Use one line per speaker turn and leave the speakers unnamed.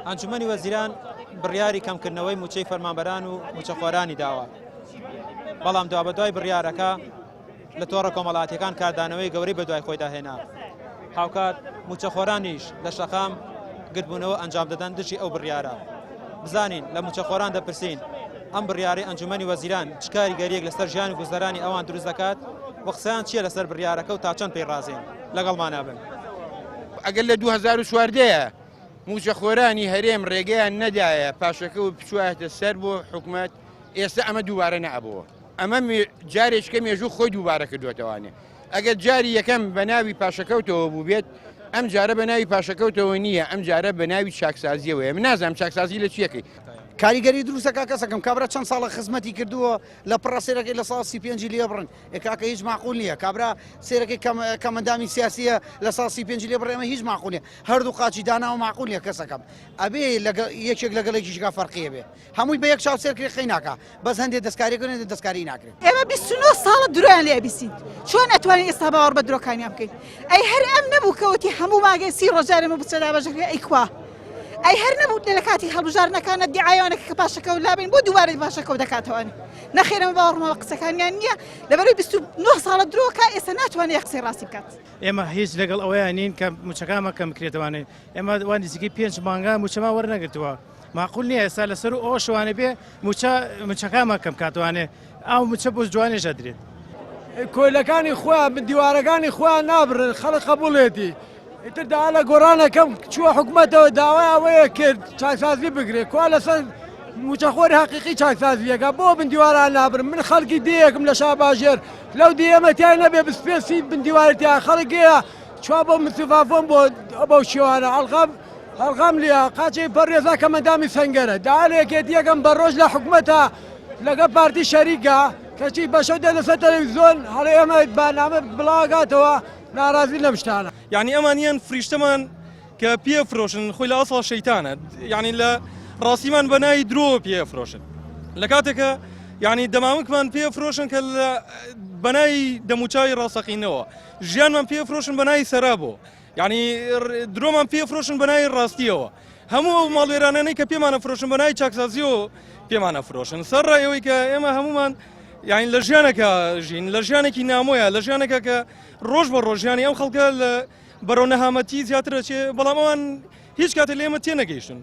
ئەنجومەنی وەزیران بڕیاری کەمکردنەوەی موچەی فەرمانبەران و موچەخۆرانی داوە، بەڵام دوا بە دوای بڕیارەکە لە تۆڕە کۆمەڵاتیەکان کاردانەوەی گەورەی بە دوای خۆی داهێنا. هاوکات موچەخۆرانیش لە شەقام گرتبوونەوە ئەنجام دەدەن دژی ئەو بڕیارە. بزانین لە موچەخۆران دەپرسین ئەم بڕیارەی ئەنجومەنی وەزیران چ کاریگەریەک لەسەر ژیان و گوزەرانی ئەوان دروست دەکات و قسەیان چییە لەسەر بڕیارەکە و تا چەند پێی ڕازین لەگەڵمان بن.
ئەگەر لە 2014 موچەخۆرانی هەرێم ڕێگەیان نەدایە پاشەکە و بچواتە سەر بۆ حکوومەت، ئێستا ئەمە دووبارە نەبووە. ئەمە جارێککە مێژوو خۆی دووبارە کردوێتەوانێ. ئەگەر جاری یەکەم بە ناوی پاشەکەوتەوە بوو بێت، ئەم جارە بە ناوی پاشەکەوتەوە نییە، ئەم جارە بە ناوی چاکسازیەوەیە. من نازانم چاکسازی لە چیەکەی.
کاریگەری دروستەکە کەسەکەم کابرا چەند ساڵە خزمەتی کردووە لە پڕە سێرەکەی لە ساڵ 35 لێ بڕن کاکە هیچ معقول نییە. کابرا سێرەکەی کەمەندامی سیاسیە لە ساڵ 35 لێ بڕێمە هیچ معقول نیە. هەردوو قاچی داناوە معقول نیە کەسەکەم. ئەبێ یەکێک لەگەڵێکیشگا فەرقیە بێ. هەمووی بە یەک چاو سێرکرێ خەی ناکە، بەس هەندێک دەستکاریەکە دەستکاری ناکرێت.
ئێمە 29 ساڵە درۆیان لێ بیسین. چۆن ئەتوانین ئێستا باوەڕ بە درۆکانیان بکەین؟ ئەی هەر ئەم نەبوو کەوتی هەموو ماگەی 30 ڕۆژارێمە بچەدا بەژەکە ئەی کوا. ئەی هەر نەبوو لە کاتی هەڵبژارنەکانە دیعایانێکە کە پاشەکە و لابین بۆ دووبارەی پاشەکە و دەکاتەوەن. نەخێرەمە باوەڕمەوە قسەکانیان نییە لەبەرەوەی 29 ساڵە درۆکە ئێستا ناتوانێت قسەی ڕاستی بکات.
ئێمە هیچ لەگەڵ ئەوەیان نین کە موچەکانمە کەم بکرێتەوانێت. ئێمە وان نزیکەی 5 مانگا موچەما وەرنەگرتووە. معقول نییە ئێستا لەسەر ئەو شوانە بێ موچەکانمە کەم کاتوانێ ئەو موچە بۆ جوانێژە درێت.
کۆیلەکانی خۆیان دیوارەکانی خۆیان نابرن خەڵک قبوڵێتی. ئیتر دا لە گۆڕانەکەم چووە حکوومەتەوە داوای ئەوەیە کرد چاکسازی بگرێت کوا لەسەر موچەخۆری حەقیقی چاکسازیەکە بۆ بندیواران نابرن. من خەڵکی دیەکم لە شاباژێر لەو دیەمەتیان نەبێ بسپێسی بندیوارەتیان خەڵکەیە چوا بۆ مسیفافۆن بۆ بەو شێوانە هەڵغام لێە قاچەی پەڕێزا کەمەندامی سەنگەرە داالێکێت یەکەم بە ڕۆژ لە حکوومەتە لەگە پارتی شەریکە کەچی بەشەو دێ لەسەر تەلەڤیزۆن هەڵێ ئێمە بانامە بڵاگاتەوە ناڕازی لەم شتانە.
یعنی ئەمانیان فریشتەمان کە پێفرۆشن خۆی لە ئەسڵ شەیتانە، یعنی لە ڕاستیمان بەناوی درۆ پێفرۆشن لە کاتێکە یعنی دەمامکمان پێفرۆشن کە بەناوی دەموچاوی ڕاستەقینەوە، ژیانمان پێفرۆشن بەناوی سەرا بۆ، یعنی درۆمان پێفرۆشن بەناوی ڕاستیەوە. هەموو ئەو ماڵوێرانانەی کە پێمانە فرۆشن بەناوی چاکسازیەوە پێمانە فرۆشن سەرڕایەوەی کە ئێمە هەمومان یعنی لە ژیانێکە ژین لە ژیانێکی نامۆیە لە ژیانێکە کە ڕۆژ بە ڕۆژیانی ئەم خەڵکە لە بەرەو نەهامەتی زیاترە چێ، بەڵام ئەوان هیچ کاتێ لە ئێمە تێنەگەیشتن.